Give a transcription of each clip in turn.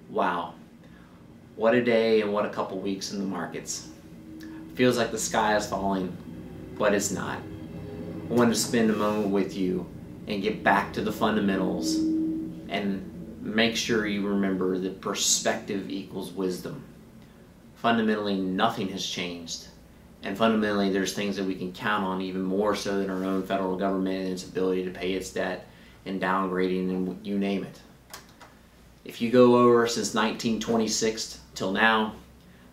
Wow, what a day and what a couple weeks in the markets. Feels like the sky is falling, but it's not. I wanted to spend a moment with you and get back to the fundamentals and make sure you remember that perspective equals wisdom. Fundamentally, nothing has changed. And fundamentally, there's things that we can count on even more so than our own federal government and its ability to pay its debt and downgrading and you name it. If you go over since 1926 till now,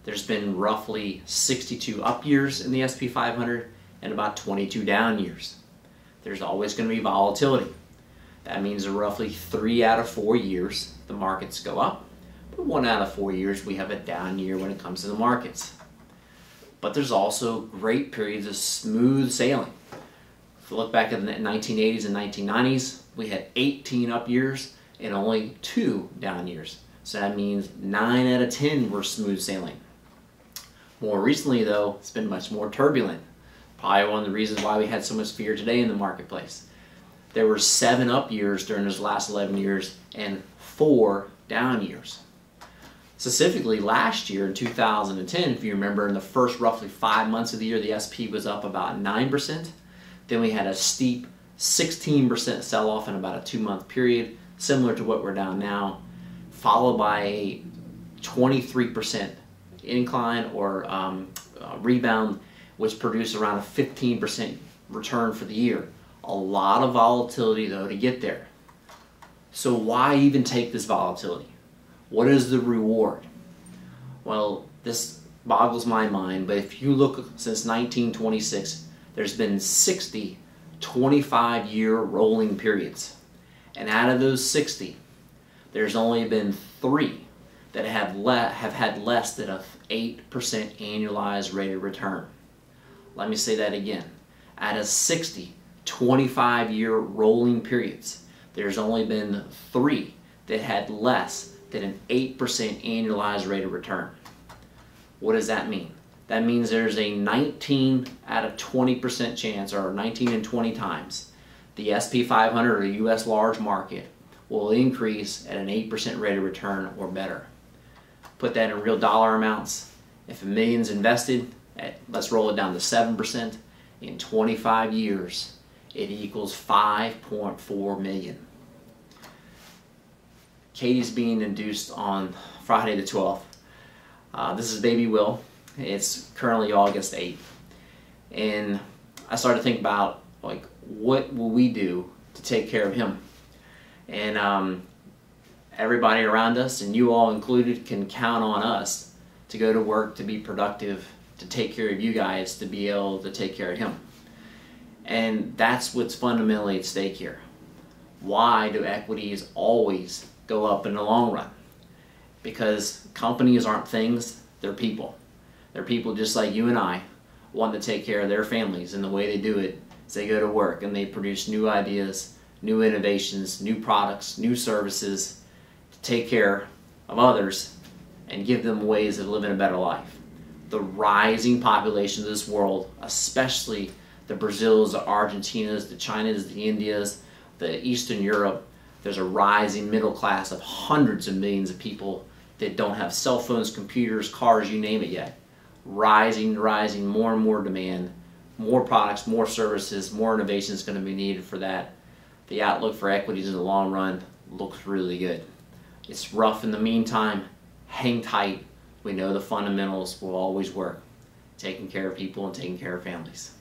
there's been roughly 62 up years in the S&P 500 and about 22 down years. There's always going to be volatility. That means that roughly 3 out of 4 years the markets go up, but 1 out of 4 years we have a down year when it comes to the markets. But there's also great periods of smooth sailing. If you look back at the 1980s and 1990s, we had 18 up years and only 2 down years. So that means 9 out of 10 were smooth sailing. More recently though, it's been much more turbulent. Probably one of the reasons why we had so much fear today in the marketplace. There were 7 up years during those last 11 years and 4 down years. Specifically last year in 2010, if you remember, in the first roughly 5 months of the year, the S&P was up about 9%. Then we had a steep 16% sell-off in about a 2-month period, similar to what we're down now, followed by a 23% incline or rebound, which produced around a 15% return for the year. A lot of volatility though to get there. So why even take this volatility? What is the reward? Well, this boggles my mind, but if you look since 1926, there's been 60 25-year rolling periods. And out of those 60, there's only been 3 that have had less than an 8% annualized rate of return. Let me say that again. Out of 60 25-year rolling periods, there's only been 3 that had less than an 8% annualized rate of return. What does that mean? That means there's a 19 out of 20% chance, or 19 and 20 times, the S&P 500 or the U.S. large market will increase at an 8% rate of return or better. Put that in real dollar amounts. If $1 million's invested, let's roll it down to 7%. In 25 years, it equals 5.4 million. Katie's being induced on Friday the 12th. This is baby Will. It's currently August 8th. And I started to think about, like, what will we do to take care of him? And everybody around us, and you all included, can count on us to go to work, to be productive, to take care of you guys, to be able to take care of him. And that's what's fundamentally at stake here. Why do equities always go up in the long run? Because companies aren't things, they're people. They're people just like you and I, want to take care of their families, and the way they do it is they go to work and they produce new ideas, new innovations, new products, new services to take care of others and give them ways of living a better life. The rising population of this world, especially the Brazils, the Argentinas, the Chinas, the Indias, the Eastern Europe, there's a rising middle class of hundreds of millions of people that don't have cell phones, computers, cars, you name it yet. Rising, more and more demand, more products, more services, more innovation is going to be needed for that. The outlook for equities in the long run looks really good. It's rough in the meantime. Hang tight. We know the fundamentals will always work. Taking care of people and taking care of families.